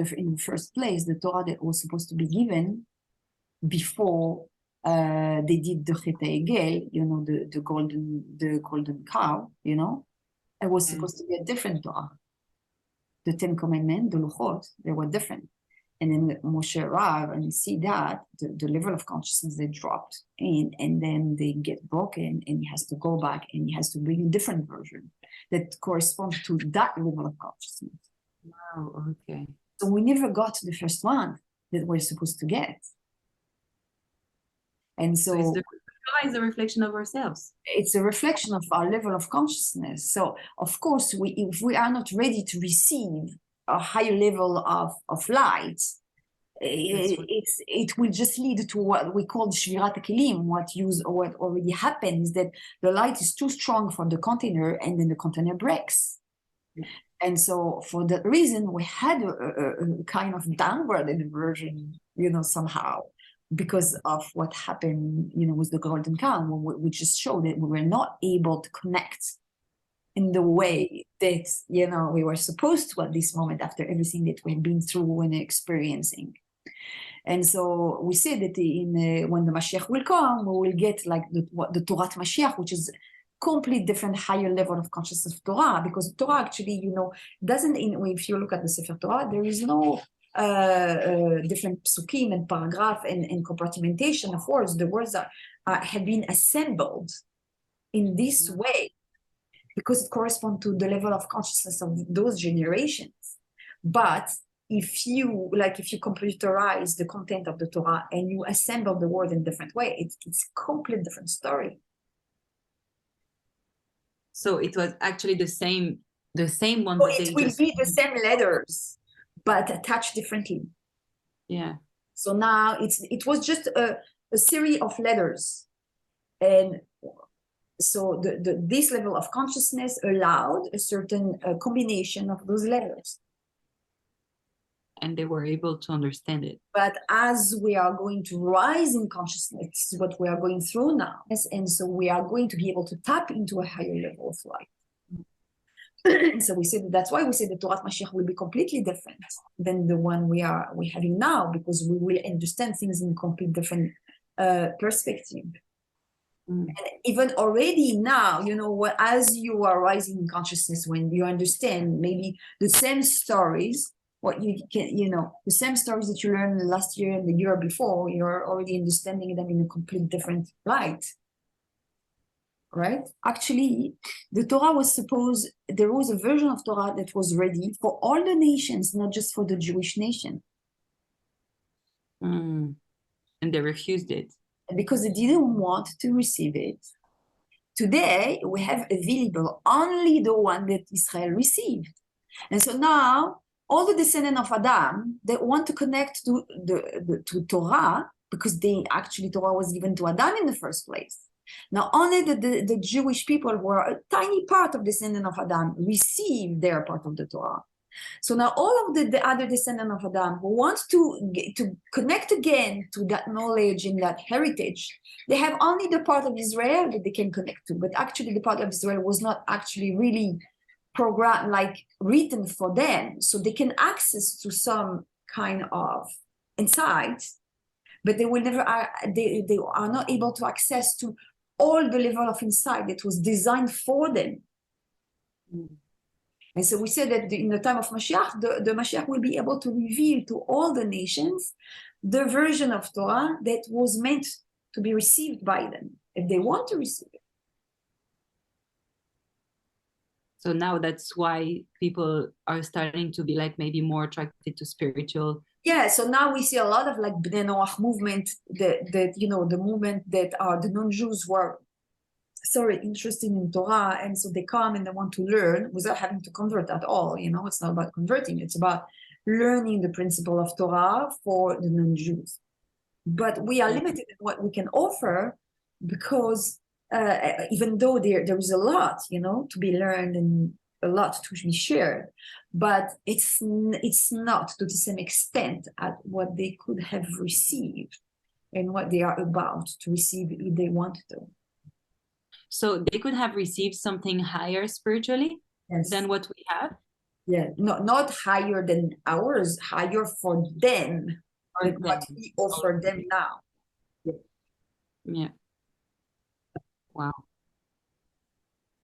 in the first place, the Torah that was supposed to be given before they did the Chet HaEgel, the golden cow, it was supposed to be a different Torah. The Ten Commandments, the Luchot, they were different. And then Moshe arrived and you see that the level of consciousness they dropped in, and then they get broken, and he has to go back and he has to bring a different version that corresponds to that level of consciousness. Wow, okay. So we never got to the first one that we're supposed to get. And so the Torah is a reflection of ourselves. It's a reflection of our level of consciousness. So of course, if we are not ready to receive a higher level of light, it will just lead to what we call Shvirat HaKelim. What already happens is that the light is too strong for the container, and then the container breaks. And so for that reason, we had a kind of downward inversion, somehow, because of what happened, with the golden cow. We just showed that we were not able to connect in the way that, we were supposed to at this moment, after everything that we've been through and experiencing. And so we say that when the Mashiach will come, we will get like the Torah Mashiach, which is completely different, higher level of consciousness of Torah, because Torah actually, doesn't, if you look at the Sefer Torah, there is no different psukim and paragraph and compartmentation of words. The words have been assembled in this way because it corresponds to the level of consciousness of those generations. But if you computerize the content of the Torah and you assemble the word in a different way, it's a completely different story. So it was actually the same one. So it will be the same letters, but attached differently. Yeah. So now it was just a series of letters, and so this level of consciousness allowed a certain combination of those letters. And they were able to understand it. But as we are going to rise in consciousness, what we are going through now, and so we are going to be able to tap into a higher level of light. So we said that's why we say the Torah Mashiach will be completely different than the one we're having now, because we will understand things in a completely different perspective. And even already now, as you are rising in consciousness, when you understand maybe the same stories, the same stories that you learned last year and the year before, you're already understanding them in a completely different light. Right? Actually, the Torah there was a version of Torah that was ready for all the nations, not just for the Jewish nation. And they refused it. Because they didn't want to receive it. Today, we have available only the one that Israel received. And so now, all the descendants of Adam, they want to connect to Torah, because Torah was given to Adam in the first place. Now, only the Jewish people, who are a tiny part of descendant of Adam, receive their part of the Torah. So now all of the other descendants of Adam who want to connect again to that knowledge and that heritage, they have only the part of Israel that they can connect to. But actually the part of Israel was not actually really programmed, written for them. So they can access to some kind of insight, but they will never, they are not able to access to all the level of insight that was designed for them. And so we said that in the time of Mashiach, the Mashiach will be able to reveal to all the nations the version of Torah that was meant to be received by them, if they want to receive it. So now that's why people are starting to be maybe more attracted to spiritual. Yeah, so now we see a lot of Bnei Noach movement, the movement that are the non-Jews who are interested in Torah, and so they come and they want to learn without having to convert at all. It's not about converting, it's about learning the principle of Torah for the non-Jews. But we are limited in what we can offer, because even though there is a lot, to be learned and a lot to be shared, but it's not to the same extent at what they could have received and what they are about to receive if they want to. So they could have received something higher spiritually than what we have? Yeah, not higher than ours, higher for them than what we offer them now. Yeah. Wow.